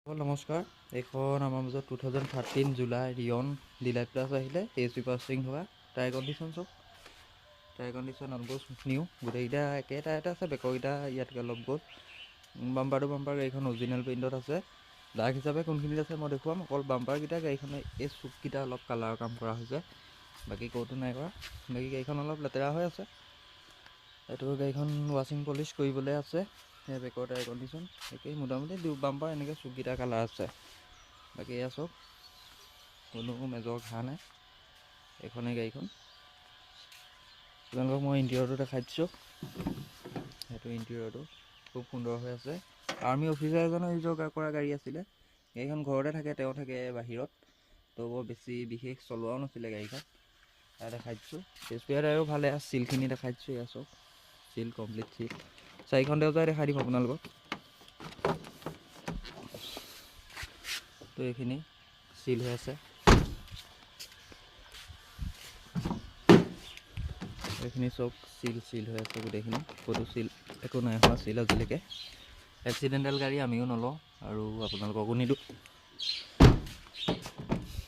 নমস্কাৰ, এইখন আমাৰ মাজত 2013 জুলাই ৰিয়ন ডিলাইট প্লাছ আহিলে এচি পাছিং হোৱা টায়াৰ কণ্ডিশ্যন চব টায়াৰ কণ্ডিশ্যন অলমষ্ট নিউ গোটেইকেইটা একে টায়াৰতে আছে। বেকৰকেইটা ইয়াতকৈ অলপ গ'ল। বাম্পাৰ গাড়ীখন অৰিজিনেল প্ৰিণ্টত আছে। ডাৰ্ক হিচাপে কোনখিনিত আছে মই দেখুৱাম। অকল বাম্পাৰকেইটা গাড়ীখনে এই চুককেইটা অলপ কালাৰৰ কাম কৰা হৈছে, বাকী ক'তো নাই কৰা। বাকী গাড়ীখন অলপ লেতেৰা হৈ আছে। এইটো গাড়ীখন ৱাশ্বিং পলিচ কৰিবলৈ আছে। বেকৰ টায়াৰ কণ্ডিশ্যন একেই মোটামুটি বাম্পাৰ এনেকৈ চুককেইটা কালাৰ আছে। বাকী এয়া চব কোনো মেজৰ ঘাঁহ নাই। এইখনেই গাড়ীখন। আপোনালোকক মই ইণ্টেৰিয়ৰটো দেখাই দিছোঁ। সেইটো ইণ্টেৰিয়ৰটো খুব সুন্দৰ হৈ আছে। আৰ্মি অফিচাৰ এজনে ইউজ কৰা গাড়ী আছিলে। গাড়ীখন ঘৰতে থাকে, তেওঁ থাকে বাহিৰত, তো বৰ বেছি বিশেষ চলোৱাও নাছিলে গাড়ীখন। এয়া দেখাই দিছোঁ। স্পেয়াৰ টায়াৰো ভালে আছে। চিলখিনি দেখাই দিছোঁ। এয়া চব চিল কমপ্লিট চিল। চাৰিখন দেউতাই দেখাই দিম আপোনালোকক। তো এইখিনি চিল হৈ আছে। এইখিনি চব চিল হৈ আছে গোটেইখিনি। ক'তো চিল একো নাই হোৱা চিল আজিলৈকে। এক্সিডেণ্টেল গাড়ী আমিও নলওঁ আৰু আপোনালোককো নিদিওঁ।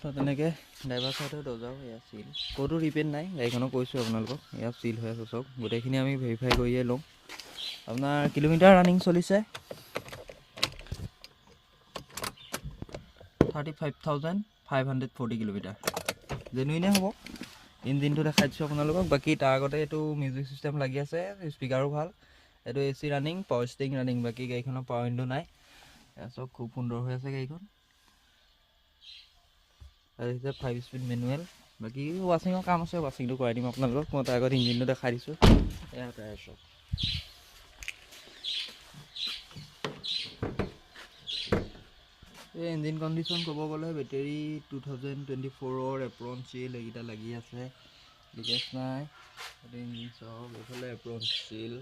তো তেনেকৈ ড্ৰাইভাৰ চাইডৰ দৰ্জাও এয়া চিল, ক'তো ৰিপেইণ্ট নাই। গাড়ীখনক কৈছোঁ আপোনালোকক এয়া চিল হৈ আছে চব। গোটেইখিনি আমি ভেৰিফাই কৰিয়ে লওঁ। আপোনাৰ কিলোমিটাৰ ৰানিং চলিছে 35,540 কিলোমিটাৰ। জেনুইনে হ'ব। ইঞ্জিনটো দেখাই দিছোঁ আপোনালোকক। বাকী তাৰ আগতে এইটো মিউজিক চিষ্টেম লাগি আছে, স্পীকাৰো ভাল। এইটো AC running, power sting running. বাকী গাড়ীখনৰ পাৱাৰ উইণ্ডো নাই। এয়া চব খুব সুন্দৰ হৈ আছে গাড়ীখন। আৰু হৈছে 5 স্পীড মেনুৱেল। বাকী ৱাশ্বিঙৰ কাম আছে, ৱাশ্বিংটো কৰাই দিম আপোনালোকক। মই তাৰ আগত ইঞ্জিনটো দেখাই দিছোঁ। এয়া টায়াৰ চব। এই ইঞ্জিন কণ্ডিশ্যন ক'ব গ'লে বেটেৰী 2024ৰ এপ্ৰন চিল এইকেইটা লাগি আছে। লিকেজ নাই। ইঞ্জিন চব এইফালে এপ্ৰন চিল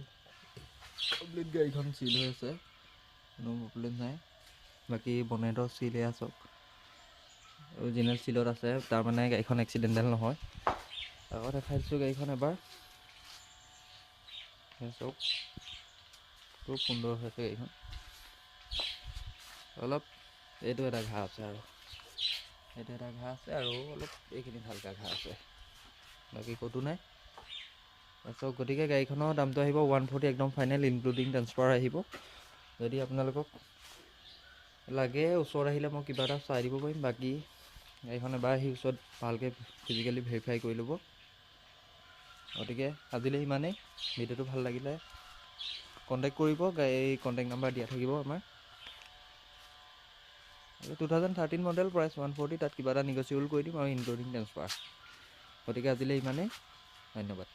কমপ্লিট। গাড়ীখন চিল হৈ আছে, কোনো প্ৰব্লেম নাই। বাকী বনেটৰ চিল এয়া চব অৰিজিনেল চিলত আছে, তাৰমানে গাড়ীখন এক্সিডেণ্টেল নহয়। আকৌ দেখাই দিছোঁ গাড়ীখন এবাৰ। এয়া চব খুব সুন্দৰ হৈছে গাড়ীখন। অলপ এইটো এটা ঘাঁহ আছে আৰু এইটো এটা ঘাঁহ আছে আৰু অলপ এইখিনি ভালকৈ ঘাঁহ আছে। বাকী ক'তো নাই। তাৰপিছত গতিকে গাড়ীখনৰ দামটো আহিব 140 একদম ফাইনেল, ইনক্লুডিং ট্ৰান্সফাৰ আহিব। যদি আপোনালোকক লাগে ওচৰত আহিলে মই কিবা এটা চাই দিব পাৰিম। বাকী গাড়ীখন এবাৰ আহি ওচৰত ভালকৈ ফিজিকেলি ভেৰিফাই কৰি ল'ব। গতিকে আজিলৈ ইমানেই। ভিডিঅ'টো ভাল লাগিলে কণ্টেক্ট কৰিব। এই কণ্টেক্ট নাম্বাৰ দিয়া থাকিব আমাৰ। 2013 মডেল, প্ৰাইচ 140। তাত কিবা এটা নিগচিয়েবল কৰি দিম আৰু ইনক্লুডিং ট্ৰান্সফাৰ। গতিকে আজিলৈ ইমানেই। ধন্যবাদ।